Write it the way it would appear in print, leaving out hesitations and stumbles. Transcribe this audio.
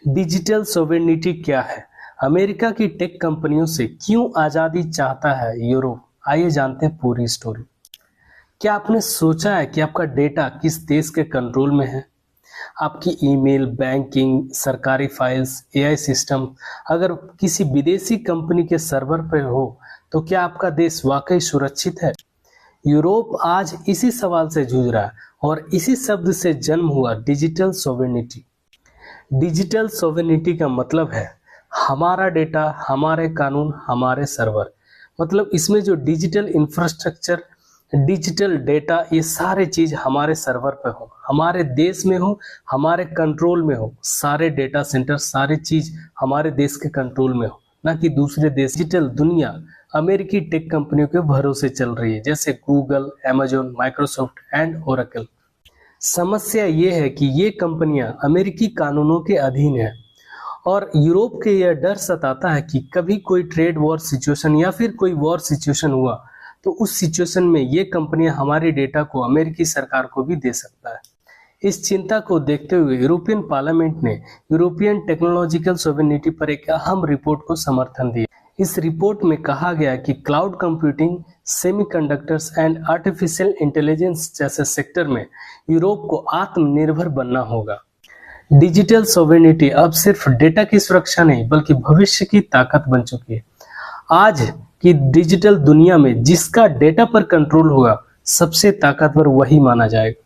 Digital sovereignty क्या है? America की टेक कंपनियों से क्यों आजादी चाहता है यूरोप? आइए जानते हैं पूरी स्टोरी। क्या आपने सोचा है कि आपका डेटा किस देश के कंट्रोल में है? आपकी ईमेल, बैंकिंग, सरकारी फाइल्स, एआई सिस्टम अगर किसी विदेशी कंपनी के सर्वर पर हो, तो क्या आपका देश वाकई सुरक्षित है? यूरोप आज इसी सवाल से जूझ रहा है और इसी शब्द से जन्म हुआ डिजिटल सॉवरेनिटी। डिजिटल सॉवरेनिटी का मतलब है हमारा डेटा, हमारे कानून, हमारे सर्वर। मतलब इसमें जो डिजिटल इंफ्रास्ट्रक्चर, डिजिटल डेटा, ये सारे चीज हमारे सर्वर पे हो, हमारे देश में हो, हमारे कंट्रोल में हो। सारे डेटा सेंटर, सारी चीज हमारे देश के कंट्रोल में हो, ना कि दूसरे देश। डिजिटल दुनिया अमेरिकी टेक कंपनियों के भरोसे चल रही है, जैसे Google, Amazon, Microsoft and Oracle. समस्या ये है कि ये कंपनियां अमेरिकी कानूनों के अधीन है और यूरोप के यह डर सताता है कि कभी कोई ट्रेड वॉर सिचुएशन या फिर कोई वॉर सिचुएशन हुआ तो उस सिचुएशन में ये कंपनियां हमारे डेटा को अमेरिकी सरकार को भी दे सकता है। इस चिंता को देखते हुए यूरोपियन पार्लियामेंट ने यूरोपियन टेक्नोलॉजिकल सॉवरेनिटी पर एक अहम रिपोर्ट को समर्थन दिया। इस रिपोर्ट में कहा गया कि cloud computing, semiconductors and artificial intelligence जैसे सेक्टर में यूरोप को आत्मनिर्भर बनना होगा। डिजिटल सॉवरेनिटी अब सिर्फ डेटा की सुरक्षा नहीं बल्कि भविष्य की ताकत बन चुकी है। आज की डिजिटल दुनिया में जिसका डेटा पर कंट्रोल होगा, सबसे ताकतवर वही माना जाएगा।